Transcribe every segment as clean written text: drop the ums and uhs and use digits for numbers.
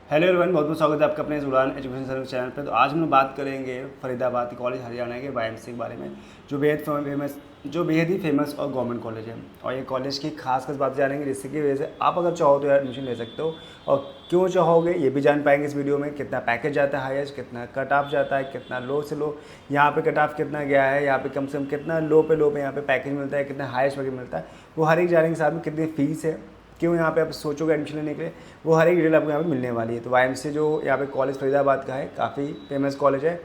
Hello everyone, बहुत बहुत स्वागत है आपका अपने इस उड़ान एजुकेशन सर्विस चैनल पे। तो आज हम लोग बात करेंगे फरीदाबाद कॉलेज हरियाणा के वाईएमसी के बारे में, जो बेहद ही फेमस और गवर्नमेंट कॉलेज है। और ये कॉलेज की खास बात जानेंगे, जिसकी वजह से आप अगर चाहो तो यार एडमिशन ले सकते हो। और क्यों चाहोगे ये भी जान पाएंगे इस वीडियो में। कितना पैकेज जाता है हाईएस्ट, कितना कट ऑफ जाता है, कितना लो से लो यहाँ पे कट ऑफ कितना गया है, यहाँ पे कम से कम कितना लो पे यहाँ पे पैकेज मिलता है, कितना हाईएस्ट पैकेज मिलता है, वो हर एक जाने के साथ में कितनी फीस है, क्यों यहाँ पे आप सोचोगे एडमिशन लेने के लिए, वो हर एक डिटेल आपको यहाँ पे मिलने वाली है। तो वाईएमसी जो यहाँ पे कॉलेज फरीदाबाद का है, काफ़ी फेमस कॉलेज है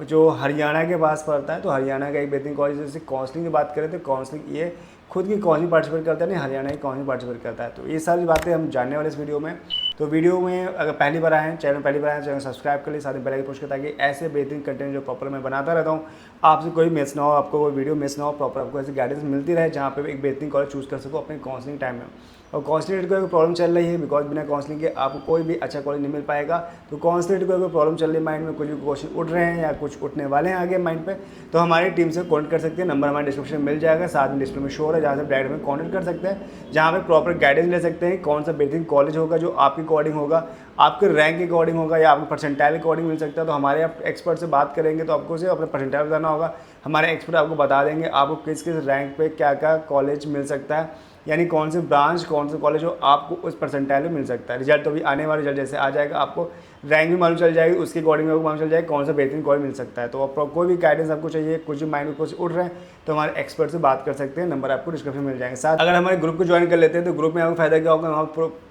जो हरियाणा के पास पड़ता है। तो हरियाणा का एक बेहतरीन कॉलेज। जैसे काउंसलिंग की बात करें तो काउंसलिंग ये खुद की काउंसलिंग पार्टिसिपेट करता है, नहीं हरियाणा की काउंसलिंग पार्टिसिपेट करता है। तो ये सारी बातें हम जानने वाले इस वीडियो में। तो वीडियो में अगर पहली बार आए हैं, चैनल पहली बार आए हैं, चैनल सब्सक्राइब कर लिए, साथ में बेल आइकन पुश कर, ताकि ऐसे बेहतरीन कंटेंट जो प्रॉपर मैं बनाता रहता हूँ आपसे कोई मिस ना हो, आपको कोई वीडियो मिस ना हो, प्रॉपर आपको ऐसी गाइडेंस मिलती रहे जहाँ पे एक बेहतरीन कॉलेज चूज़ कर सको अपने काउंसलिंग टाइम में। और काउंसलिंग को कोई प्रॉब्लम चल रही है, बिकॉज बिना काउंसलिंग के आपको कोई भी अच्छा कॉलेज नहीं मिल पाएगा। तो काउंसलिंग को कोई प्रॉब्लम चल रही है, माइंड में कुछ भी क्वेश्चन उठ रहे हैं या कुछ उठने वाले हैं आगे माइंड पे, तो हमारी टीम से कॉन्टैक्ट कर सकते हैं। नंबर हमारे डिस्क्रिप्शन में मिल जाएगा, साथ में डिस्प्ले में शो है, जहाँ से डायरेक्ट में कॉन्टैक्ट कर सकते हैं, जहाँ पे प्रॉपर गाइडेंस ले सकते हैं कौन सा बेहतरीन कॉलेज होगा जो आपके अकॉर्डिंग होगा, आपके रैंक के अकॉर्डिंग होगा या आपके परसेंटाइल के अकॉर्डिंग मिल सकता है। तो हमारे आप एक्सपर्ट से बात करेंगे तो आपको सिर्फ अपना परसेंटाइल बताना होगा, हमारे एक्सपर्ट आपको बता देंगे आपको किस किस रैंक पे क्या क्या कॉलेज मिल सकता है, यानी कौन से ब्रांच कौन से कॉलेज हो आपको उस परसेंटाइल में मिल सकता है। रिजल्ट तो भी आने वाला रिजल्ट जैसे आ जाएगा, आपको रैंक भी मालूम चल जाएगी, उसके अकॉर्डिंग आपको मालूम चल जाएगा कौन सा बेहतरीन कॉलेज मिल सकता है। तो आप कोई भी गाइडेंस आपको चाहिए, कुछ भी माइंड में कुछ उठ रहे हैं, तो हमारे एक्सपर्ट से बात कर सकते हैं। नंबर आपको डिस्क्रिप्शन में मिल जाएंगे। साथ अगर हमारे ग्रुप को ज्वाइन कर लेते हैं तो ग्रुप में आपको फायदा क्या होगा, वहाँ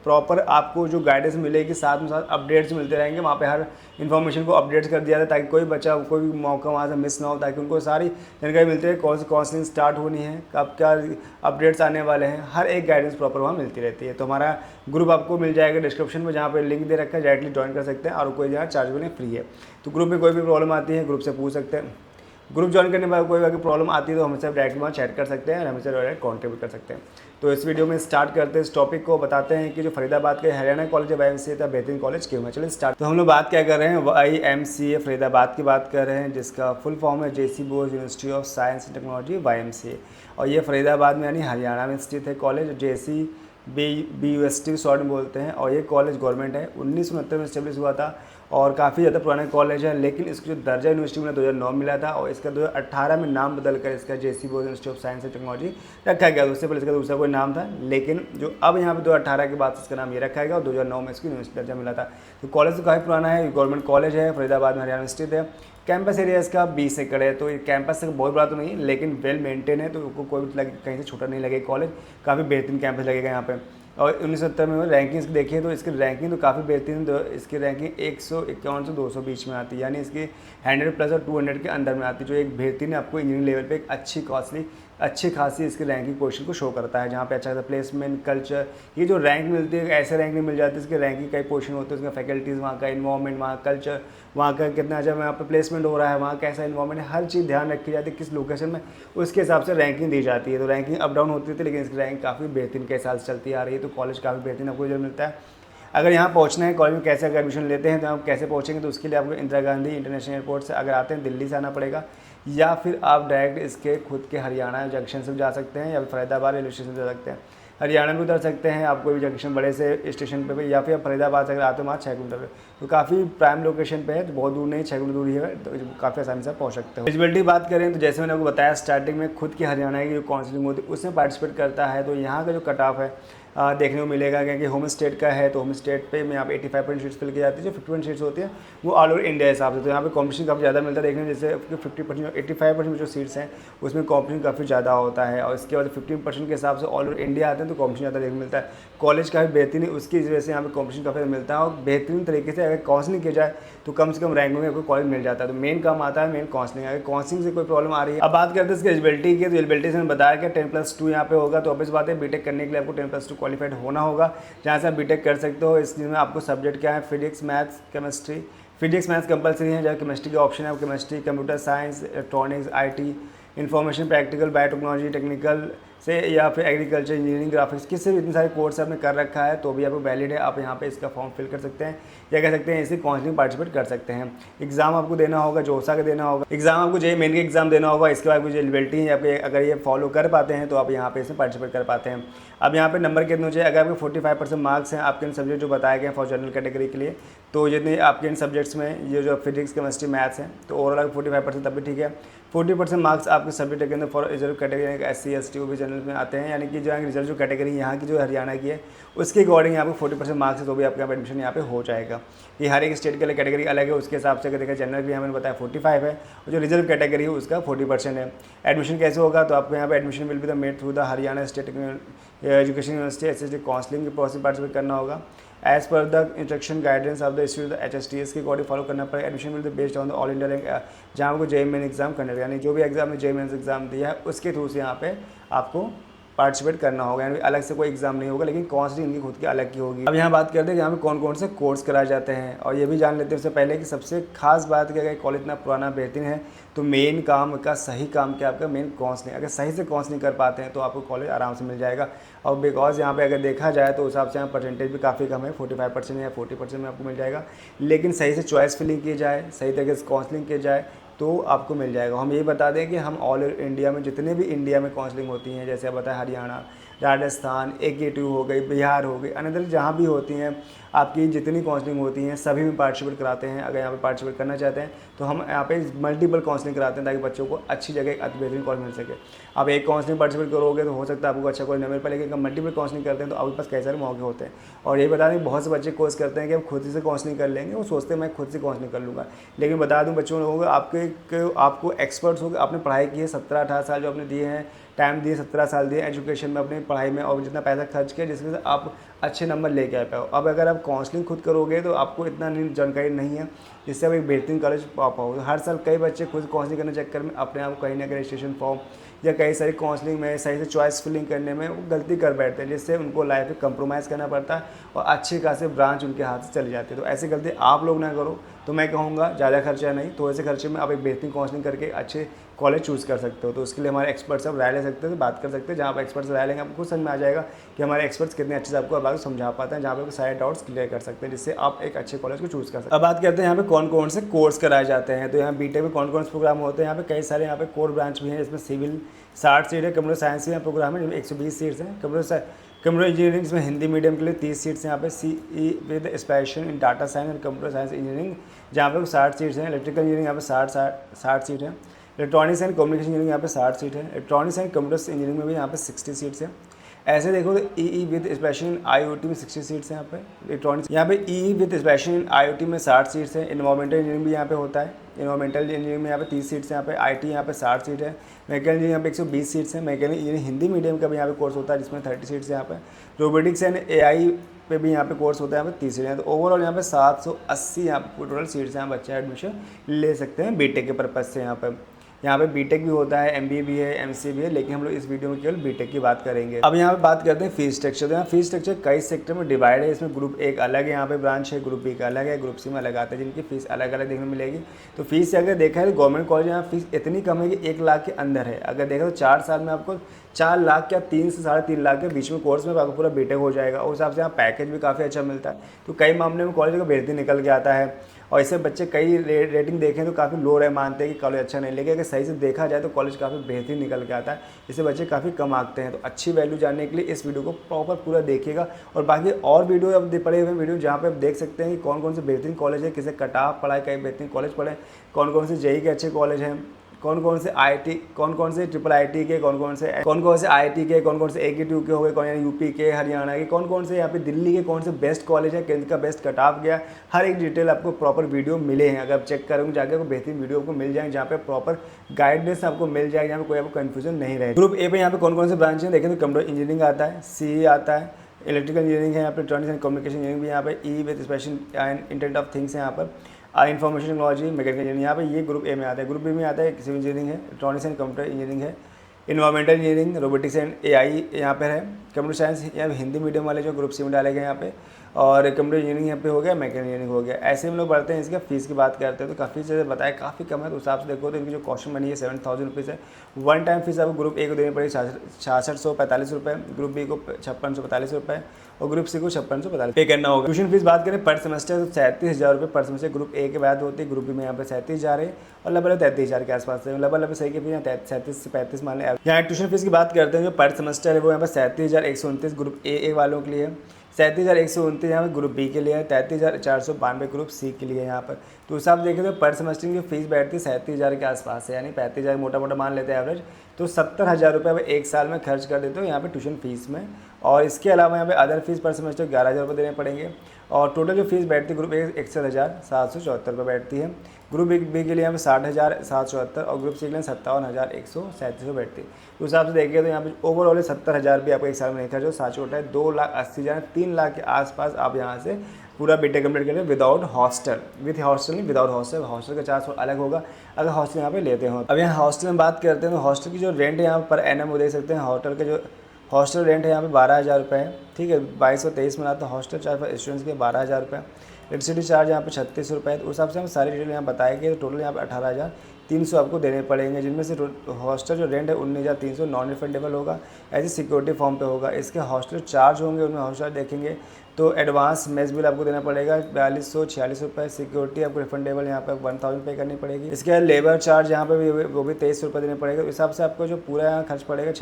प्रॉपर आपको जो गाइडेंस मिलेगी, साथ में साथ अपडेट्स मिलते रहेंगे। वहाँ पे हर इन्फॉर्मेशन को अपडेट्स कर दिया जाता है, ताकि कोई बच्चा कोई भी मौका वहाँ से मिस ना हो, ताकि उनको सारी जानकारी मिलती है कौन सी काउंसलिंग स्टार्ट होनी है, कब क्या अपडेट्स आने वाले हैं, हर एक गाइडेंस प्रॉपर वहाँ मिलती रहती है। तो हमारा ग्रुप आपको मिल जाएगा डिस्क्रिप्शन में, जहाँ पे लिंक दे रखा है, डायरेक्टली ज्वाइन कर सकते हैं और कोई यहाँ चार्जेबल नहीं, फ्री है। तो ग्रुप में कोई भी प्रॉब्लम आती है ग्रुप से पूछ सकते हैं। ग्रुप ज्वाइन करने के बाद कोई अगर प्रॉब्लम आती है तो हमसे डायरेक्ट वहाँ चैट कर सकते हैं और हमसे डायरेक्ट कॉन्टेक्ट कर सकते हैं। तो इस वीडियो में स्टार्ट करते हैं, इस टॉपिक को बताते हैं कि जो फरीदाबाद के हरियाणा कॉलेज है वाईएमसीए था बेहतरीन कॉलेज क्यों है। चलिए स्टार्ट। तो हम लोग बात क्या कर रहे हैं, वाईएमसीए फरीदाबाद की बात कर रहे हैं, जिसका फुल फॉर्म है JC Bose university of science and technology YMCA. और ये फरीदाबाद में यानी हरियाणा में स्थित है कॉलेज, जेसी BUST शॉर्ट में बोलते हैं। और ये कॉलेज गवर्नमेंट है, 1969 में स्टेब्लिश हुआ था और काफ़ी ज़्यादा पुराना कॉलेज है। लेकिन इसको जो दर्जा यूनिवर्सिटी में 2009 मिला था और इसका 2018 में नाम बदल कर इसका JC Bose university of science and technology रखा गया। उससे पहले इसका दूसरा कोई नाम था, लेकिन जो अब यहाँ पे 2018 के बाद इसका नाम ये रखा गया और 2009 में इसको यूनिवर्सिटी दर्जा मिला था। तो कॉलेज तो काफ़ी पुराना है, गवर्नमेंट कॉलेज है, फरीदाबाद में हरियाणा में स्थित है। कैंपस एरिया इसका 20 एकड़ है। तो ये कैंपस से बहुत बड़ा तो नहीं है, लेकिन वेल मेंटेन है, तो आपको कोई भी कहीं से छोटा नहीं लगेगा कॉलेज, काफ़ी बेहतरीन कैंपस लगेगा यहाँ पे। और 1970 में रैंकिंग देखिए तो इसकी रैंकिंग तो काफ़ी बेहतरीन, तो इसकी रैंकिंग 151 से 200 बीच में आती है, यानी इसकी 100 प्लस और 200 के अंदर में आती है, जो एक बेहतरीन आपको इंजीनियरिंग लेवल पे एक अच्छी खासी इसकी रैंकिंग पोजीशन को शो करता है। जहाँ पे अच्छा प्लेसमेंट कल्चर, ये जो रैंक मिलती है ऐसे रैंक नहीं मिल जाती, इसकी रैंकिंग कई पोजीशन होते हैं, उसका फैकल्टीज़, वहाँ का इन्वायरमेंट, वहाँ कल्चर, वहाँ का कितना अच्छा वहाँ पे प्लेसमेंट हो रहा है, वहाँ कैसा इन्वायरमेंट है, हर चीज़ ध्यान रखी जाती है किस लोकेशन में, उसके हिसाब से रैंकिंग दी जाती है। तो रैंकिंग अप डाउन होती थी, लेकिन इसकी रैंक काफ़ी बेहतरीन कई साल से चलती आ रही है। तो कॉलेज काफ़ी बेहतरीन आपको रिजल्ट मिलता है। अगर यहाँ पहुँचना है कॉलेज में, कैसे अगर एडमिशन लेते हैं तो आप कैसे पहुँचेंगे, तो उसके लिए आपको इंदिरा गांधी इंटरनेशनल एयरपोर्ट से अगर आते हैं दिल्ली से आना पड़ेगा, या फिर आप डायरेक्ट इसके खुद के हरियाणा जंक्शन से जा सकते हैं, या फिर फरीदाबाद रेलवे स्टेशन से जा सकते हैं। हरियाणा में उतर सकते हैं आप कोई भी जंक्शन बड़े से स्टेशन पे, या फिर फरीदाबाद से अगर आते हो वहाँ 6 किलोमीटर पे, तो काफ़ी प्राइम लोकेशन पे है, तो बहुत दूर नहीं, 6 किलोमीटर दूरी है, तो काफ़ी आसानी से पहुँच सकते हो। एलिजिबिलिटी बात करें तो जैसे मैंने आपको बताया स्टार्टिंग में, खुद की हरियाणा की जो काउंसलिंग होती है उसमें पार्टिसिपेट करता है। तो यहाँ का जो कट ऑफ है देखने को मिलेगा, क्योंकि होम स्टेट का है, तो होम स्टेट पे में यहाँ पे 85% सीट्स फिल की जाती है, जो 51 सीट्स होती हैं वो ऑल ओवर इंडिया हिसाब से। तो यहाँ पे कॉम्पिटिशन काफ़ी ज़्यादा मिलता है देखने में, जैसे 50% 85% जो सीट्स हैं उसमें कॉम्पिटिशन काफ़ी ज़्यादा होता है, और इसके बाद 15% के हिसाब से ऑल ओवर इंडिया आते हैं, तो कॉम्पिटिशन ज़्यादा देखने मिलता है। कॉलेज काफ़ी बेहतरीन है, उसकी वजह से यहाँ पे कॉम्पिटिशन काफ़ी मिलता है, और बेहतरीन तरीके से अगर काउंसलिंग की जाए तो कम से कम रैंक में आपको कॉलेज मिल जाता है। तो मेन काम आता है मेन काउंसलिंग, अगर काउंसलिंग से कोई प्रॉब्लम आ रही है। अब बात करते हैं इसकी एलिजिबिलिटी की, तो एलिजिबिलिटी से मैंने बताया कि 10+2 यहाँ पे होगा। तो ऑब्वियस बात है बीटेक करने के लिए आपको 10+2 क्वालिफाइड होना होगा, जहाँ से आप बीटेक कर सकते हो। इसमें आपको सब्जेक्ट क्या है, physics maths chemistry, physics maths compulsory है, जहाँ केमिस्ट्री के ऑप्शन है, chemistry, computer science, electronics, IT, information, practical, biotechnology, technical, से या फिर एग्रीकल्चर, इंजीनियरिंग, ग्राफिक्स, किसी भी इतने सारे कोर्स आपने कर रखा है तो भी आपको वैलिड है, आप यहाँ पे इसका फॉर्म फिल कर सकते हैं या कह सकते हैं इसी काउंसलिंग पार्टिसिपेट कर सकते हैं। एग्जाम आपको देना होगा, जोसा का देना होगा, एग्जाम आपको जेईई मेन का एग्जाम देना होगा। इसके बाद कुछ एलिजिबिलिटी है, आप अगर ये फॉलो कर पाते हैं तो आप यहाँ पे इसमें पार्टिसिपेट कर पाते हैं। अब यहाँ पे नंबर कितने चाहिए, अगर आपके 45% मार्क्स हैं आपके इन सब्जेक्ट जो बताए गए हैं फॉर जनरल कैटेगरी के लिए, तो जितने आपके इन सब्जेक्ट्स में ये जो फिजिक्स, केमिस्ट्री, मैथ्स हैं, तो ओवरऑल 45% तब भी ठीक है। 40% मार्क्स आपके सब्जेक्ट के अंदर for reserve category SC ST OBC general में आते हैं, यानी कि जो है रिजर्व जो कैटेगरी यहाँ की जो हरियाणा की है उसके अकॉर्डिंग यहाँ पे 40% मार्क्स है तो भी आपका यहाँ एडमिशन यहाँ पे हो जाएगा। ये हर एक स्टेट के लिए कैटेगरी अलग है, उसके हिसाब से अगर देखा जनरल भी हमें बताया 45 है और जो रिजर्व कैटेगरी है उसका 40% है। एडमिशन कैसे होगा, तो आपको यहाँ पे admission will be the made through the Haryana state education university SST counselling के प्रोसेस पार्टिसिपेट करना होगा। As per the instruction guidance of the institute HSTS के अकॉर्डिंग फॉलो करना पड़ेगा। Admission will be based on the all India rank, जहाँ आपको JEE main exam conduct, यानी जो भी एग्जाम में जेईई मेन एग्जाम दिया है उसके थ्रू से यहाँ पे आपको पार्टिसिपेट करना होगा, यानी अलग से कोई एग्जाम नहीं होगा, लेकिन काउंसलिंग इनकी खुद की अलग की होगी। अब यहाँ बात करते हैं कि यहाँ पे कौन कौन से कोर्स कराए जाते हैं, और ये भी जान लेते हैं उससे पहले कि सबसे खास बात क्या है, कॉलेज इतना पुराना बेहतरीन है तो मेन काम का सही काम क्या आपका मेन काउंसलिंग, अगर सही से काउंसलिंग कर पाते हैं तो आपको कॉलेज आराम से मिल जाएगा। और बिकॉज यहाँ पे अगर देखा जाए तो उस हिसाब से यहाँ परसेंटेज भी काफ़ी कम है, 45% या 40% में आपको मिल जाएगा, लेकिन सही से चॉइस फिलिंग की जाए, सही तरीके से काउंसलिंग की जाए तो आपको मिल जाएगा। हम ये बता दें कि हम ऑल इंडिया में जितने भी इंडिया में काउंसलिंग होती हैं, जैसे आप बताएं हरियाणा, राजस्थान, AKT हो गई, बिहार हो गई, अनदर जहाँ भी होती हैं आपकी जितनी काउंसलिंग होती हैं सभी में पार्टिसिपेट कराते हैं। अगर यहाँ पे पार्टिसिपेट करना चाहते हैं तो हम यहाँ पे मल्टीपल काउंसलिंग कराते हैं ताकि बच्चों को अच्छी जगह एक बेहतरीन कॉलेज मिल सके। आप एक काउंसलिंग पार्टिसिपेट करोगे तो हो सकता है आपको अच्छा कॉलेज न मिल पाए, लेकिन मल्टीपल काउंसलिंग करते हैं तो आपके पास कई सारे मौके होते हैं। और ये बता दें बहुत से बच्चे कोर्स करते हैं कि हम खुद से काउंसलिंग कर लेंगे, वो सोचते हैं मैं खुद से काउंसलिंग कर लूँगा, लेकिन बता दूँ बच्चों लोगों को आपको एक्सपर्ट्स हो गए, आपने पढ़ाई की है 17-18 साल जो आपने दिए हैं, टाइम दिए 17 साल दिए एजुकेशन में अपनी पढ़ाई में, और जितना पैसा खर्च किया जिसमें से आप अच्छे नंबर लेके आ पाओ। अब अगर आप काउंसलिंग खुद करोगे तो आपको इतना जानकारी नहीं है जिससे आप एक बेहतरीन कॉलेज पा पाओ। हर साल कई बच्चे खुद काउंसलिंग करने के चक्कर में अपने आप कहीं ना कहीं रजिस्ट्रेशन फॉर्म या कई सारी काउंसलिंग में सही से चॉइस फिलिंग करने में वो गलती कर बैठते हैं, जिससे उनको लाइफ में कंप्रोमाइज़ करना पड़ता है और अच्छे खासे ब्रांच उनके हाथ से चली जाती है। तो ऐसी गलती आप लोग ना करो, तो मैं कहूँगा ज़्यादा खर्चा नहीं, थोड़े से खर्चे में आप एक बेहतरीन काउंसलिंग करके अच्छे कॉलेज चूज़ कर सकते हो। तो उसके लिए हमारे एक्सपर्ट्स आप राय ले सकते हो, तो बात कर सकते हैं, जहाँ आप एक्सपर्ट्स राय लेंगे आपको समझ में आ जाएगा कि हमारे एक्सपर्ट्स कितने अच्छे से आपको बात समझा पाते हैं, जहाँ पे सारे डाउट्स क्लियर कर सकते हैं, जिससे आप एक अच्छे कॉलेज को चूज़ कर सकते हैं। अब बात करते हैं यहाँ पे कौन कौन से कोर्स कराए जाते हैं। तो यहाँ बीटेक में कौन कौन से प्रोग्राम होते हैं, यहाँ पे कई सारे यहाँ पे कोर ब्रांच भी हैं, जिसमें सिविल 60 सीट है, कंप्यूटर साइंस में प्रोग्राम है 120 सीट्स हैं, कंप्यूटर इंजीनियरिंग में हिंदी मीडियम के लिए 30 सीट्स हैं, यहाँ पे CE with special in data science and computer science engineering जहाँ पे 60 सीट्स हैं, इलेक्ट्रिकल इंजीनियरिंग यहाँ पे 60 सीट है, इलेक्ट्रॉनिक्स एंड कम्युनिकेशन इंजीनियरिंग यहाँ पे 60 सीट है, इलेक्ट्रॉनिक्स एंड कंप्यूटर इंजीनियरिंग में भी यहाँ पे 60 सीट्स हैं। ऐसे देखो तो EE with special in IoT में 60 सीट्स हैं, यहाँ पे इलेक्ट्रॉनिक्स, यहाँ पे EE with special in IoT में 60 सीट्स हैं, इन्वायरमेंटल इंजीनियरिंग भी यहाँ पे होता है, इन्वायरमेंटल इंजीनियरिंग में यहाँ पे 30 सीट्स हैं, यहाँ पे IT यहाँ पे 60 सीट है, मैकेनिकल इंजीनियरिंग यहाँ पे 120 सीट्स हैं, मैकेनिकल इंजीनियरिंग हिंदी मीडियम का भी यहाँ पे कोर्स होता है जिसमें 30 सीट्स है, यहाँ पे रोबोटिक्स एंड AI पे भी यहाँ पे कोर्स होता है, यहाँ पे 30 सीट है। तो ओवरऑल यहाँ पे 780 यहाँ पे टोटल सीट्स हैं, बच्चे एडमिशन ले सकते हैं बीटेक के पर्पज़ से। यहाँ पे बीटेक भी होता है, MBA भी है, MCA भी है, लेकिन हम लोग इस वीडियो में केवल बीटेक की बात करेंगे। अब यहाँ पे बात करते हैं फीस स्ट्रक्चर। तो यहाँ फीस स्ट्रक्चर कई सेक्टर में डिवाइड है, इसमें ग्रुप एक अलग है, यहाँ पे ब्रांच है, ग्रुप B का अलग है, ग्रुप C में अलग आता है, जिनकी फीस अलग अलग देखने मिलेगी। तो फीस से अगर देखा है तो गवर्नमेंट कॉलेज यहाँ फीस इतनी कम है कि 1 लाख के अंदर है। अगर देखा तो 4 साल में आपको 4 लाख या 3 से 3.5 लाख के बीच में कोर्स में आपको पूरा बीटेक हो जाएगा। उस हिसाब से यहाँ पैकेज भी काफ़ी अच्छा मिलता है, तो कई मामले में कॉलेज का बेहतरीन निकल के आता है। और इससे बच्चे कई रेटिंग देखें तो काफ़ी लो रहे, मानते हैं कि कॉलेज अच्छा नहीं, लेकिन अगर सही से देखा जाए तो कॉलेज काफ़ी बेहतरीन निकल के आता है, इससे बच्चे काफ़ी कम आते हैं। तो अच्छी वैल्यू जानने के लिए इस वीडियो को प्रॉपर पूरा देखिएगा, और बाकी और वीडियो अब पड़े हुए वीडियो जहाँ पे आप देख सकते हैं कि कौन कौन से बेहतरीन कॉलेज है, किसे कट ऑफ पढ़ाए, कई बेहतरीन कॉलेज पढ़े, कौन कौन से जेईई के अच्छे कॉलेज हैं, कौन कौन से IIT, कौन कौन से IIIT के, कौन कौन से IIT के, कौन कौन से AKT के हो गए, कौन यानी UP के, हरियाणा के, कौन कौन से यहाँ पे दिल्ली के कौन से बेस्ट कॉलेज है, किनका बेस्ट कट ऑफ गया, हर एक डिटेल आपको प्रॉपर वीडियो मिले हैं। अगर आप चेक करोगे जाके आपको बेहतरीन वीडियो आपको मिल जाएंगे, जहाँ पे प्रॉपर गाइडेंस आपको मिल जाएगा, जहाँ पे कोई आपको कन्फ्यूजन नहीं रहे। ग्रुप A पे यहाँ पे कौन कौन से ब्रांच हैं देखें तो कंप्यूटर इंजीनियरिंग आता है, CE आता है, इलेक्ट्रिकल इंजीनियरिंग है, यहाँ पे इलेक्ट्रॉनिक्स एंड कम्युनिकेशन इंजीनियरिंग भी यहाँ पे, E with special and internet of things है यहाँ पर, इन्फॉर्मेशन टेक्नोलॉजी, मैकेनिकल इंजीनियरिंग यहाँ पे ये ग्रुप A में आता है। ग्रुप B में आता है सिविल इंजीनियरिंग है, इलेक्ट्रॉनिक्स एंड कंप्यूटर इंजीनियरिंग है, environmental engineering, robotics and AI यहाँ पर है, कंप्यूटर साइंस या हिंदी मीडियम वाले जो ग्रुप C में डाले गए यहाँ पे, और कंप्यूटर इंजीनियरिंग यहाँ पे हो गया, मैकेनिकल इंजीनियरिंग हो गया। ऐसे हम लोग बढ़ते हैं। इसका फीस की बात करते हैं तो काफ़ी चीज़ें बताया, काफ़ी कम है। तो उस हिसाब से देखो तो इनकी जो कॉस्ट मनी है 7000 रुपीज़ है। वन टाइम फीस आपको ग्रुप ए को देनी पड़ेगी 6645 रुपये, ग्रुप बी को 5645 रुपये और ग्रुप सी को 5645 पे करना होगा। ट्यूशन फीस बात करें पर सेमेस्टर तो 37,000 रुपये पर सेमेस्टर ग्रुप ए के बाद होती है, ग्रुप बी में यहाँ पे 37,000 है और लगभग 33,000 के आसपास है। लगभग सही के फिर 37 से 35 मान लें। यहाँ ट्यूशन फीस की बात करते हैं जो पर सेमेस्टर है वो यहाँ पर 37,129 ग्रुप ए वालों के लिए, 37,129 यहाँ पर ग्रुप बी के लिए है, 33,492 ग्रुप सी के लिए यहाँ पर। तो उस हिसाब से देखें तो पर सेमेस्टर की फीस बैठती है 37,000 के आसपास है, यानी 35,000 मोटा मोटा मान लेते हैं एवरेज। तो 70,000 रुपये एक साल में खर्च कर देते हो यहाँ पे ट्यूशन फीस में। और इसके अलावा यहाँ पे अदर फीस पर सेमेस्टर 11,000 रुपये देने पड़ेंगे। और टोटल जो फीस बैठती है ग्रुप ए 61,774 रुपये बैठती है, ग्रुप बी के लिए यहाँ पे 60,774 और ग्रुप सी के लिए 57,137 बैठती है। उस हिसाब से देखिए तो यहाँ पे ओवरऑल 70,000 भी आपको एक साल में नहीं खर्च हो, साथ छोटा है 2,80,000 3 लाख के आसपास आप यहाँ से पूरा बीटेक कंप्लीट करें विदाउट हॉस्टल, विथ हॉस्टल नहीं विदाउट हॉस्टल। हॉस्टल का चार्ज अलग होगा अगर हॉस्टल यहाँ पे लेते हो। अब यहाँ हॉस्टल में बात करते हैं तो हॉस्टल की जो रेंट है यहाँ पर एनएम वो देख सकते हैं। होटल के जो हॉस्टल रेंट है यहाँ पे 12,000 रुपये है, ठीक है। 2223 में आता है हॉस्टल चार्ज फॉर स्टूडेंट्स के 12,000 रुपये। इलेक्ट्रिसिटी चार्ज यहाँ पे 36 रुपये है। तो उस हिसाब से हम सारी डिटेल यहाँ बताए कि टोटल यहाँ पे 18,300 आपको देने पड़ेंगे, जिनमें से हॉस्टल जो रेंट है 19,300 नॉन रिफंडेबल होगा, ऐसे सिक्योरिटी फॉर्म पे होगा। इसके हॉस्टल चार्ज होंगे, उनमें हॉस्टल देखेंगे तो एडवांस मेस बिल आपको देना पड़ेगा 4246 रुपये। सिक्योरिटी आपको रिफंडेबल यहाँ पे 1000 पे करनी पड़ेगी। इसके बाद लेबर चार्ज यहाँ पे भी वो भी 23 रुपये देने पड़ेगा। इस हिसाब से आपको जो पूरा यहाँ खर्च पड़ेगा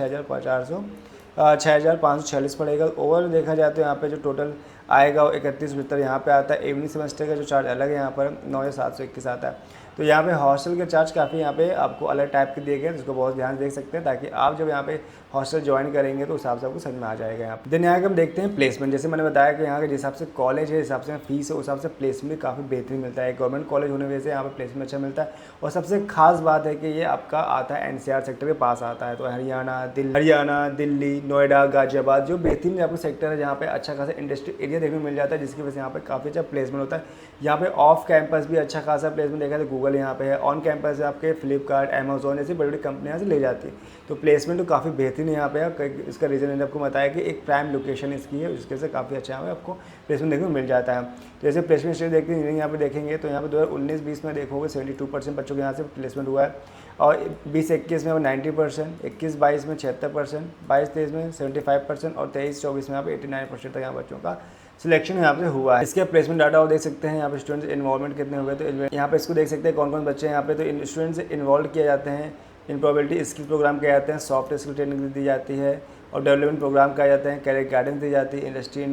6,546 पड़ेगा। ओवरऑल देखा जाए तो यहाँ पे जो टोटल आएगा वो 3175 यहाँ पे आता है। इवनिंग सेमेस्टर का जो चार्ज अलग है यहाँ पर 9,721 आता है। तो यहाँ पे हॉस्टल के चार्ज काफ़ी यहाँ पे आपको अलग टाइप के दिए गए हैं, जिसको बहुत ध्यान से देख सकते हैं ताकि आप जब यहाँ पे हॉस्टल ज्वाइन करेंगे तो उस हिसाब से आपको समझ में आ जाएगा। यहाँ पे देन यहाँ के हम देखते हैं प्लेसमेंट। जैसे मैंने बताया कि यहाँ के जिस हिसाब से कॉलेज है, जिस हिसाब से फीस है, उस हिसाब से प्लेसमेंट भी काफ़ी बेहतरीन मिलता है। गवर्नमेंट कॉलेज होने वजह से यहाँ पे प्लेसमेंट अच्छा मिलता है। और सबसे खास बात है कि ये आपका आता है NCR सेक्टर के पास आता है। तो हरियाणा, दिल्ली, नोएडा, गाजियाबाद जो बेहतरीन आपको सेक्टर है जहाँ पे अच्छा खासा इंडस्ट्री एरिया देखने को मिल जाता है, जिसकी वजह से यहाँ पे काफ़ी अच्छा प्लेसमेंट होता है। यहाँ पे ऑफ कैंपस भी अच्छा खासा प्लेसमेंट देखा है। तो गूगल यहाँ पे है, ऑन कैंपस है आपके फ्लिपकार्ट, अमेजोन ऐसी बड़ी बड़ी कंपनियाँ से ले जाती है। तो प्लेसमेंट तो काफ़ी बेहतरीन यहाँ पे है। इसका रीज़न मैंने आपको बताया कि एक प्राइम लोकेशन इसकी है, जिसके से काफ़ी अच्छा यहाँ पे आपको प्लेसमेंट देखने को मिल जाता है। तो जैसे प्लेसमेंट स्टेज देखते हैं यहाँ पे देखेंगे तो यहाँ पे 2019-20 में देखोगे 72% बच्चों के यहाँ से प्लेसमेंट हुआ है। और 20-21 में 90%, 21-22 में 76%, 22-23 में 75% और 23-24 में यहाँ पे 89% तक यहाँ बच्चों का सिलेक्शन यहाँ पे हुआ है। इसके प्लेसमेंट डाटा वो देख सकते हैं। यहाँ पे स्टूडेंट्स इन्वॉल्वमेंट कितने हुए, तो यहाँ पे इसको देख सकते हैं कौन कौन बच्चे हैं यहाँ पे। तो स्टूडेंट्स इन्वॉल्व किए जाते हैं, इम्प्लॉयबिलिटी स्किल प्रोग्राम किए जाते हैं, सॉफ्ट स्किल ट्रेनिंग दी जाती है और डेवलपमेंट प्रोग्राम किए जाते हैं, कैरियर गाइडेंस दी जाती है, इंडस्ट्री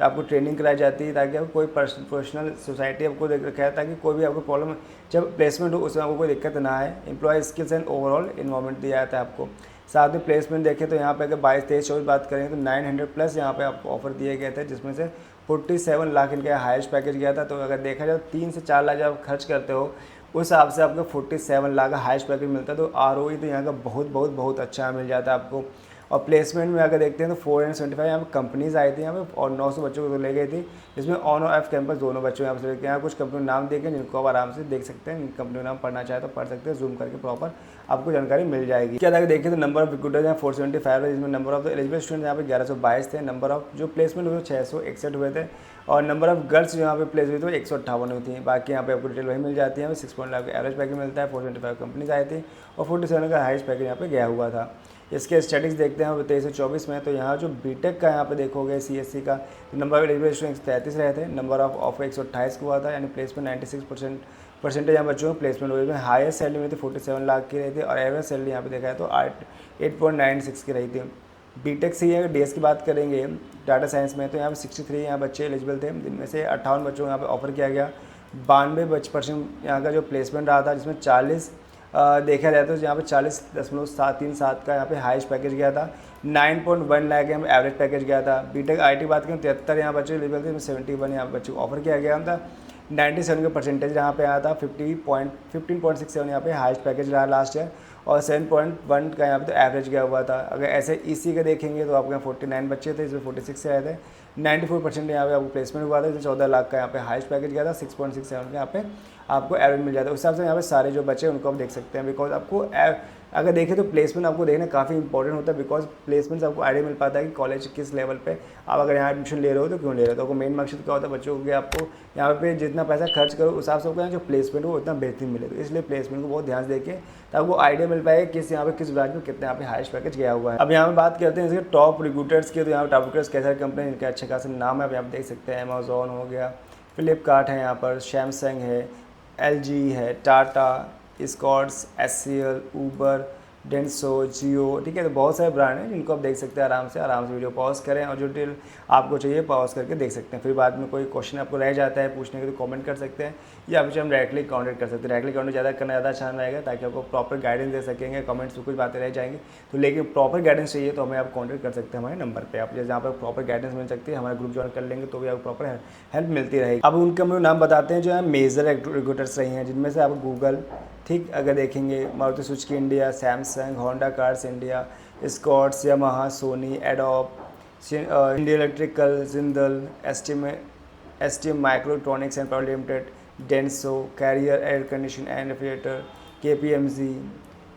आपको ट्रेनिंग कराई जाती है ताकि आपको कोई प्रोफेशनल सोसाइटी आपको रखा है ताकि कोई भी आपको प्रॉब्लम जब प्लेसमेंट हो उसमें आपको कोई दिक्कत ना आए। Employ skills and overall involvement दिया जाता है आपको। साथ में प्लेसमेंट देखें तो यहाँ पे अगर 22-23-24 बात करें तो 900+ यहाँ पे आपको ऑफर दिए गए थे, जिसमें से 47 लाख इनका हाईएस्ट पैकेज गया था। तो अगर देखा जाए 3 से 4 लाख जब आप खर्च करते हो उस हिसाब से आपको 47 लाख का हाईएस्ट पैकेज मिलता है। तो ROE तो यहाँ का बहुत अच्छा मिल जाता है आपको। और प्लेसमेंट में अगर देखते हैं तो 475 यहाँ पे कंपनीज आई थी यहाँ पे और 900 बच्चों को तो ले गई थी, जिसमें ऑन और ऑफ कैंपस दोनों बच्चों यहाँ पे लेके यहाँ कुछ कंपनी नाम देखे जिनको आप आराम से देख सकते हैं। कंपनी नाम पढ़ना चाहे तो पढ़ सकते हैं, जूम करके प्रॉपर आपको जानकारी मिल जाएगी। क्या अगर देखें तो नंबर ऑफ रिक्रूटर्स यहाँ 475 है, जिसमें नंबर ऑफ एलिजिबल स्टूडेंट यहाँ पे 1122 थे। नंबर ऑफ जो प्लेसमेंट हुए 661 हुए थे और नंबर ऑफ गर्ल्स जो यहाँ पे प्लेस हुई थी 158 हुई थी। बाकी यहाँ पे आपको डिटेल वही मिल जाती है। 6 लाख का एवरेज पैकेज मिलता है, 425 कंपनीज आई थी और 47 का हाईएस्ट पैकेज यहाँ पे गया हुआ था। इसके स्टैटिक्स देखते हैं 23 से 24 में। तो यहाँ जो बीटेक का यहाँ पे देखोगे CSC का नंबर ऑफ एलिजिबल स्टूडेंट्स 33 रहे थे। नंबर ऑफ ऑफर 128 को हुआ था, यानी प्लेसमेंट 96% परसेंटेज यहाँ बच्चों को प्लेसमेंट हुई। हाईएस्ट सैलरी में थी 47 लाख की रही थी और एवरेज सैलरी यहाँ पे देखा है तो 8.96 की रही थी। बीटेक से अगर DS की बात करेंगे डाटा साइंस में तो यहाँ पे 63 यहाँ बच्चे एलिजिबल थे, जिनमें से 58 बच्चों को यहाँ पे ऑफर किया गया। 92% यहाँ का जो प्लेसमेंट रहा था, जिसमें 40 देखा जाए तो यहाँ पे 40.737 का यहाँ पे हाईएस्ट पैकेज गया था। 9.1 लाख यहाँ पे एवरेज पैकेज गया था। बीटेक IT बात करें 73 यहाँ बच्चे एलिजिबल थे, 71 यहाँ बच्चों को ऑफर किया गया था। 97 का परसेंटेज यहाँ पे आया था। 15.67 यहाँ पे हाईएस्ट पैकेज रहा लास्ट ईयर और 7.1 का यहाँ पे तो एवरेज गया हुआ था। अगर ऐसे EC का देखेंगे तो आपके यहाँ 49 बच्चे थे, इसमें 46 से आए थे। 94% यहाँ पे आपको प्लेसमेंट हुआ था, जिसमें 14 लाख का यहाँ पे हाईएस्ट पैकेज गया था। 6.67 का यहाँ पे आपको एवरेज मिल जाता है। उस हिसाब से यहाँ पे सारे जो बच्चे उनको आप देख सकते हैं, बिकॉज आपको अगर देखें तो प्लेसमेंट आपको देखना काफ़ी इंपॉर्टेंट होता है, बिकॉज प्लेसमेंट से आपको आइडिया मिल पाता है कि कॉलेज किस लेवल पे आप अगर यहाँ एडमिशन ले रहे हो तो क्यों ले रहे हो। तो आपको मेन मकसद क्या होता है बच्चों को कि आपको यहाँ पे जितना पैसा खर्च करो उस हिसाब से आपको जो प्लेसमेंट हो उतना बेहतरीन मिले। तो इसलिए प्लेसमेंट को बहुत ध्यान से देखिए, तो आपको आइडिया मिल पाएगा किस यहाँ पे किस ब्रांच में कितने यहाँ पे हाईएस्ट पैकेज गया हुआ है। अब यहाँ पे बात करते हैं इसके टॉप रिक्रूटर्स की। तो यहाँ पे टॉप रिक्रूटर्स कैसे सारी कंपनी जिनके अच्छे खासे नाम है, आप यहाँ पे देख सकते हैं। अमेजोन हो गया, फ्लिपकार्ट है, यहाँ पर सैमसंग है, LG है, Tata, Scotts, SCL, Uber, Denso, Jio, ठीक है। तो बहुत सारे ब्रांड हैं जिनको आप देख सकते हैं आराम से वीडियो पॉज करें और जो डिटेल आपको चाहिए पॉज करके देख सकते हैं। फिर बाद में कोई क्वेश्चन आपको रह जाता है पूछने के तो कमेंट कर सकते हैं, या फिर हम डायरेक्टली कॉन्टेक्ट कर सकते हैं। डायरेक्टली कॉन्टेक्ट ज़्यादा करना ज़्यादा अच्छा रहेगा, ताकि आपको प्रॉपर गाइडेंस दे सकेंगे। कमेंट्स में कुछ बातें रह जाएंगी तो लेकिन प्रॉपर गाइडेंस चाहिए तो हमें आप कॉन्टेक्ट कर सकते हैं हमारे नंबर पर। आप जैसे यहाँ पर प्रॉपर गाइडेंस मिल सकती है, हमारा ग्रुप ज्वाइन कर लेंगे तो भी आपको प्रॉपर हेल्प मिलती रहेगी। अब उनके हम नाम बताते हैं जो है मेजर रिक्रूटर्स रही हैं, जिनमें से आप गूगल, ठीक, अगर देखेंगे Maruti Suzuki India, Samsung, Honda cars India, Scotts, Yamaha, Sony, Adobe, India electrical, Jindal, STM microelectronics and private limited, Denso, Carrier air condition and refrigerator, KPMG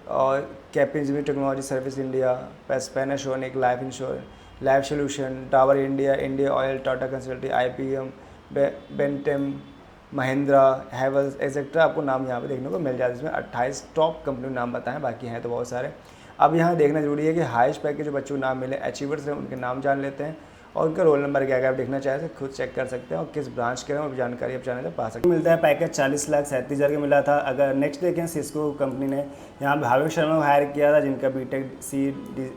और Capgemini technology service India, Panasonic, life insurance, life solution, tower India, India oil, Tata consulting, IBM, बेंटेम, Mahindra, Havells etcetera आपको नाम यहाँ पे देखने को मिल जाता है। इसमें 28 टॉप कंपनी नाम बताएं, बाकी हैं तो बहुत सारे। अब यहाँ देखना जरूरी है कि हाईएस्ट पैकेज जो बच्चों को नाम मिले अचीवर्स हैं उनके नाम जान लेते हैं, और उनका रोल नंबर क्या है आप देखना चाहें तो खुद चेक कर सकते हैं, और किस ब्रांच के हैं और जानकारी आप चाहें तो पा सकते हैं। मिलता है पैकेज 40,37,000 का मिला था। अगर नेक्स्ट देखें सिस्को कंपनी ने यहाँ भाविक शर्मा को हायर किया था, जिनका BTech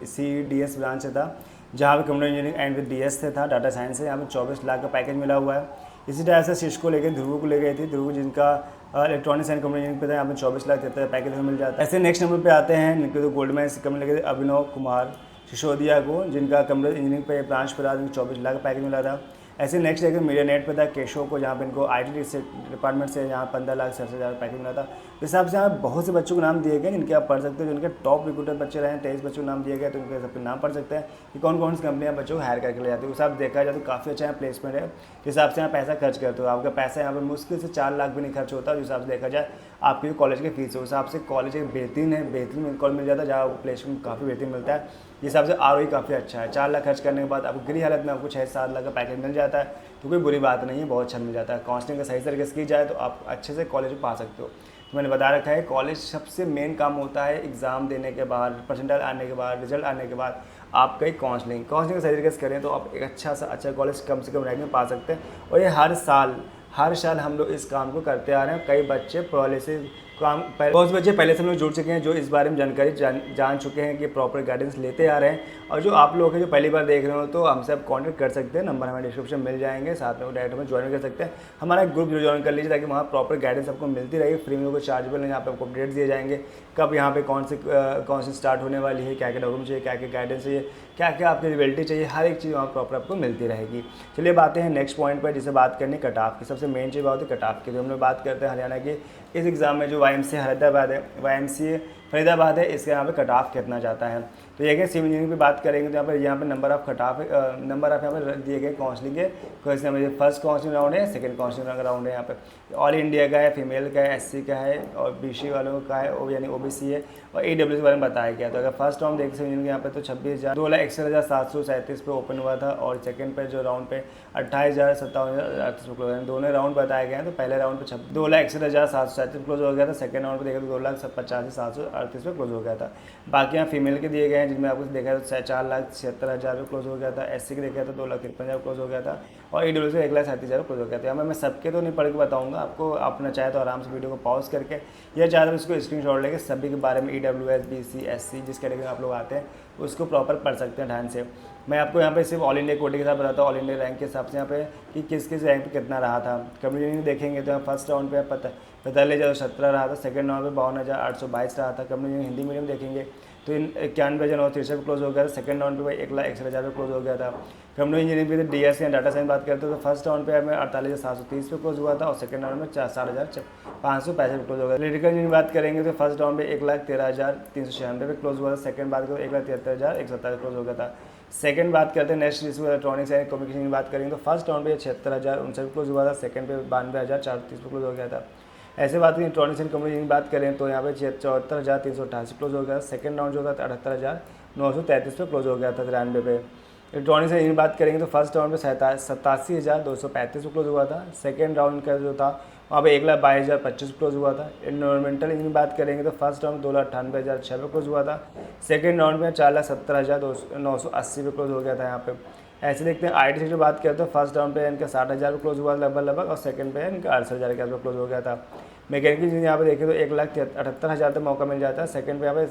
CDS ब्रांच से था, जहाँ पे computer engineering and with DS से था, डाटा साइंस से। यहाँ पे 24 लाख का पैकेज मिला हुआ है। इसी तरह से सिस्को लेके ध्रुव को ले गई थी, ध्रुव जिनका इलेक्ट्रॉनिक्स एंड कंप्यूटर इंजीनियरिंग पे था, यहाँ पे 24 लाख 73 पैकेज में मिल जाता है। ऐसे नेक्स्ट नंबर पे आते हैं जिनके तो गोल्डमैन कंपनी लगे थे अभिनव कुमार सिसोदिया को, जिनका कंप्यूटर इंजीनियरिंग पे ब्रांच पर था, जिनको 24 लाख का पैकेज मिला था। ऐसे नेक्स्ट देखिए मीडिया नेट पे था केशव को, जहाँ पे इनको IT डिपार्टमेंट से यहाँ 15,67,000 पैकेज मिला था। इस हिसाब से यहाँ बहुत से बच्चों को नाम दिए गए जिनके आप पढ़ सकते हो, जिनके टॉप रिक्रूटर बच्चे रहे हैं। 23 बच्चों को नाम दिए गए, तो उनके सबके नाम पढ़ सकते हैं कि कौन कौन सी कंपनियाँ बच्चों को हायर करके ले जाती है। उस हिसाब से देखा जाए तो काफ़ी अच्छा यहाँ प्लेसमेंट है। जिस हिसाब से यहाँ पैसा खर्च करते हो, आपका पैसा यहाँ पर मुश्किल से 4 लाख भी नहीं खर्च होता। जिस हिसाब से देखा जाए आपकी कॉलेज की फीस है, उस हिसाब से कॉलेज एक बेहतरीन है, बेहतरीन कॉलेज मिल जाता है जहाँ प्लेसमेंट काफ़ी बेहतरीन मिलता है। जिस हिसाब से ROI काफ़ी अच्छा है। 4 लाख खर्च करने के बाद आपको गिरी हालत में आपको 6-7 लाख का पैकेज मिल जाता है, तो कोई बुरी बात नहीं है, बहुत अच्छा मिल जाता है। काउंसलिंग का सही तरीके से की जाए तो आप अच्छे से कॉलेज में पा सकते हो। तो मैंने बता रखा है कॉलेज सबसे मेन काम होता है एग्ज़ाम देने के बाद, परसेंटाइल आने के बाद, रिजल्ट आने के बाद आपका एक काउंसलिंग का सही तरीके से करें तो आप एक अच्छा कॉलेज कम से कम रैंक में पा सकते हैं। और ये हर साल हम लोग इस काम को करते आ रहे हैं। कई बच्चे पहले से बहुत बच्चे पहले से हम लोग जुड़ चुके हैं जो इस बारे में जानकारी जान चुके हैं कि प्रॉपर गाइडेंस लेते आ रहे हैं। और जो आप लोग हैं जो पहली बार देख रहे हो तो हमसे आप कांटेक्ट कर सकते हैं, नंबर हमें डिस्क्रिप्शन मिल जाएंगे, साथ में डायरेक्ट में ज्वाइन कर सकते हैं। हमारा ग्रुप जो ज्वाइन कर लीजिए ताकि वहाँ प्रॉपर गाइडेंस आपको मिलती रहेगी, फ्री में कोई चार्जेबल नहीं। यहाँ पे आपको अपडेट्स दिए जाएंगे कब यहाँ पे कौन सी स्टार्ट होने वाली है, क्या क्या डॉक्यूमेंट चाहिए, क्या क्या गाइडेंस चाहिए, क्या क्या आपकी रिवेलिटी चाहिए, हर एक चीज़ वहाँ प्रॉपर आपको मिलती रहेगी। चलिए बातें हैं नेक्स्ट पॉइंट पर, जिसे बात करनी कट ऑफ की। सबसे मेन चीज़ बात है कट ऑफ की। जो हम लोग बात करते हैं हरियाणा की इस एग्ज़ाम में जो YMCA हैदराबाद है, YMCA फरीदाबाद है, इसके यहाँ पे कट ऑफ कितना जाता है। तो ये सिविल इंजीनियरिंग पे बात करेंगे तो यहाँ पे नंबर ऑफ यहाँ पे दिए गए काउंसलिंग के। फर्स्ट काउंसलिंग राउंड है, सेकंड काउंसलिंग राउंड है। यहाँ पे ऑल इंडिया का है, फीमेल का है, SC का है, और BC वालों का है, यानी OBC है, और EWS के बारे में बताया गया। तो अगर फर्स्ट राउंड देख सिविल इंजीनियरिंग यहाँ पे तो 2,61,737 पे ओपन हुआ था, और सेकंड पे जो राउंड पे 28,57,38 क्लोज, दोनों राउंड बताए गए हैं। तो पहले राउंड पे 2,61,737 क्लोज हो गया था, सेकंड राउंड पे देखा तो 2,85,738 पे क्लोज हो गया था। बाकी यहाँ फीमेल के दिए गए हैं जिनमें आपको देखा तो 4,76,000 पे क्लोज हो गया था, SC के देखा तो 2,53,000 क्लोज हो गया था, और EWS से 1,37,000 क्लोज हो गया था। यहाँ मैं सबके तो नहीं पढ़ के बताऊँगा आपको, अपना चाहे तो आराम से वीडियो को पॉज करके या चाहे तो इसको स्क्रीनशॉट लेके सभी के बारे में EWS, BC, SC जिस कैटेगरी में आप लोग आते हैं उसको प्रॉपर पढ़ सकते हैं ढंग से। मैं आपको यहाँ पे सिर्फ ऑल इंडिया कोटे के साथ बताता हूँ, ऑल इंडिया रैंक के हिसाब से यहाँ पे कि किस रैंक पे कितना रहा था। कम्युनिटी देखेंगे तो यहाँ फर्स्ट राउंड पे 45,17 रहा था, सेकंड राउंड पे 52,822 रहा था। कम्युनिटी हिंदी मीडियम देखेंगे तो 91,963 पे क्लोज हो गया था, सेकंड राउंड पे 1,61,000 पे क्लोज हो गया था। कंप्यूटर इंजीनियरिंग पे DS या डाटा साइंस बात करते हो तो फर्स्ट राउंड पे हमें 48,730 पे क्लोज हुआ था, और सेकंड राउंड में 4,565 पे क्लोज हो गया। इलेक्ट्रिकल इंजीनियरिंग बात करेंगे तो फर्स्ट राउंड पे 1,13,396 पे क्लोज हुआ था, सेकंड बात करें 1,73,127 क्लोज हो गया था। सेकंड बात करते हैं नेक्स्ट जिसमें इलेक्ट्रॉनिक्स एंड कम्युनिकेशन की बात करेंगे तो फर्स्ट राउंड पे 76,059 पे क्लोज हुआ था, सेकंड पे 92,430 पे क्लोज हो गया था। ऐसे बात करें इलेक्ट्रॉनिक्स एंड कम्युनिकेशन की बात करें तो यहाँ पे 74,388 क्लोज हो गया। सेकंड राउंड जो था 78,933 पे क्लोज हो गया था 93 पे। इलेक्ट्रॉनिक्स की बात करेंगे तो फर्स्ट राउंड में 87,235 पे क्लोज हुआ था। सेकंड राउंड का जो था वहाँ पे 1,22,025 क्लोज हुआ था। इन्वायरमेंटल की बात करेंगे तो फर्स्ट राउंड 2,98,006 पे क्लोज हुआ था। सेकंड राउंड में 4,70,980 पे क्लोज हो गया था यहाँ पे। ऐसे देखते हैं IT सेक्टर बात करें तो फर्स्ट राउंड पे इनका 60,000 पे क्लोज हुआ लगभग और सेकंड पे इनका 68,000 के आसपास क्लोज हो गया था। मैकेनिकल यहाँ पे देखें तो 1,78,000 तक मौका मिल जाता है। सेकंड पे यहाँ पे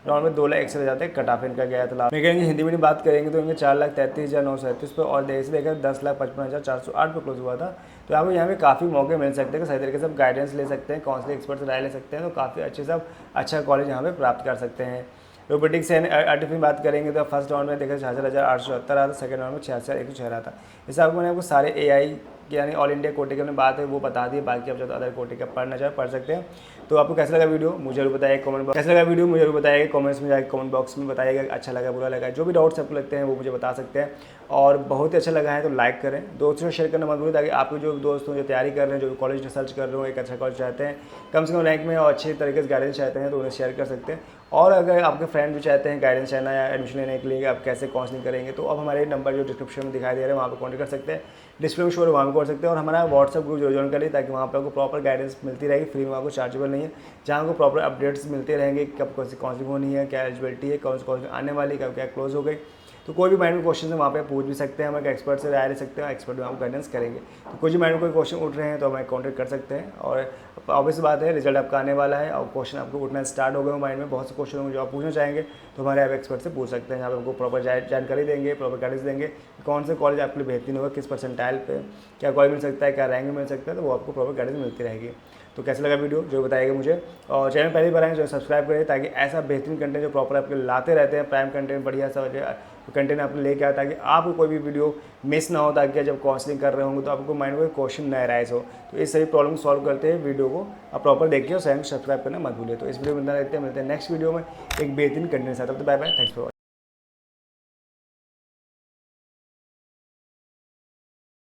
राउंड में 2,61,000 तक कट ऑफ इनका गया था। मैकेनिकल हिंदी में बात करेंगे तो इनके 4,33,937 पे और देश देखा 10,55,408 पे क्लोज हुआ था। तो आपको यहाँ पे काफ़ी मौके मिल सकते हैं, सही तरीके से आप गाइडेंस ले सकते हैं, काउंसलिंग एक्सपर्ट से राय ले सकते हैं, तो काफ़ी अच्छे से आप अच्छा कॉलेज यहाँ पे प्राप्त कर सकते हैं। रोबोटिक्स एंड आर्टिफिशियल बात करेंगे तो फर्स्ट राउंड में देखा 66,870 रहा था। सेकंड राउंड में 66,106 रहा था। जैसे आपको मैंने आपको सारे AI यानी ऑल इंडिया कोटे की अपनी बात है वो बता दी। बाकी आप जब अदर कोटे का पढ़ना चाहे पढ़ सकते हैं। तो आपको कैसा लगा वीडियो मुझे जरूर बताइए कमेंट बॉक्स, कैसा लगा वीडियो मुझे जरूर बताइएगा कमेंट्स में जाकर, कमेंट बॉक्स में बताइएगा अच्छा लगा बुरा लगा, जो भी डाउट्स आपको लगते हैं वो मुझे बता सकते हैं। और बहुत ही अच्छा लगा है तो लाइक करें, दोस्तों से शेयर करना मत भूलिए ताकि आपके जो दोस्त हो जो तैयारी कर रहे हैं, जो कॉलेज रिसर्च कर रहे हो, एक अच्छा कॉलेज चाहते हैं, कम से कम रैंक में और अच्छे तरीके से गाइडेंस चाहते हैं तो उन्हें शेयर कर सकते हैं। और अगर आपके फ्रेंड भी चाहते हैं गाइडेंस चाहना या एडमिशन लेने के लिए आप कैसे काउंसलिंग करेंगे तो अब हमारे नंबर जो डिस्क्रिप्शन में दिखाई दे रहे हैं वहाँ पर कॉन्टेक्ट कर सकते हैं, डिस्प्ले में शो वहाँ पर कर सकते हैं। और हमारा व्हाट्सअप ग्रुप जो ज्वाइन करिए ताकि वहाँ पर आपको प्रॉपर गाइडेंस मिलती रहेगी, फ्री में, आपको चार्जेबल नहीं है, जहाँ आपको प्रॉपर अपडेट्स मिलते रहेंगे कब कौन सी काउंसलिंग होनी है, क्या एलिजिबिलिटी है, कौन सी काउंसलिंग आने वाली, कब क्या क्लोज हो गई। तो कोई भी माइंड में क्वेश्चन है वहाँ पे पूछ भी सकते हैं, हमारे एक्सपर्ट से राय ले सकते हैं, एक्सपर्ट आपको गाइडेंस करेंगे। तो कोई भी माइंड में कोई क्वेश्चन उठ रहे हैं तो हमें कॉन्टेक्ट कर सकते हैं। और ऑब्वियस बात है रिजल्ट आपका आने वाला है और क्वेश्चन आपको उठना स्टार्ट हो गए माइंड में, बहुत से क्वेश्चन होंगे जो आप पूछना चाहेंगे तो हमारे आप एक्सपर्ट से पूछ सकते हैं, जहाँ पे आपको प्रॉपर जानकारी देंगे, प्रॉपर गाइडेंस देंगे कौन से कॉलेज आपके लिए बेहतरीन होगा, किस परसेंटाइल पे क्या कॉलेज मिल सकता है, क्या रैंक मिल सकता है, तो वो आपको प्रॉपर गाइडेंस मिलती रहेगी। तो कैसा लगा वीडियो जो बताइएगा मुझे, और चैनल पहली बार आएंगे जो सब्सक्राइब करें ताकि ऐसा बेहतरीन कंटेंट जो प्रॉपर आपके लाते रहते हैं, प्राइम कंटेंट बढ़िया सा कंटेंट आपको लेके आए ताकि आपको कोई भी वीडियो मिस ना हो, ताकि जब काउंसलिंग कर रहे होंगे तो आपको माइंड में क्वेश्चन न राइज हो। तो इस सभी प्रॉब्लम सॉल्व करते हैं वीडियो को आप प्रॉपर देखिए और चैनल सब्सक्राइब करना मत भूलिए। तो इस वीडियो में मिलते हैं नेक्स्ट वीडियो में एक बेहतरीन कंटेंट के साथ। तो bye bye, thanks for watching.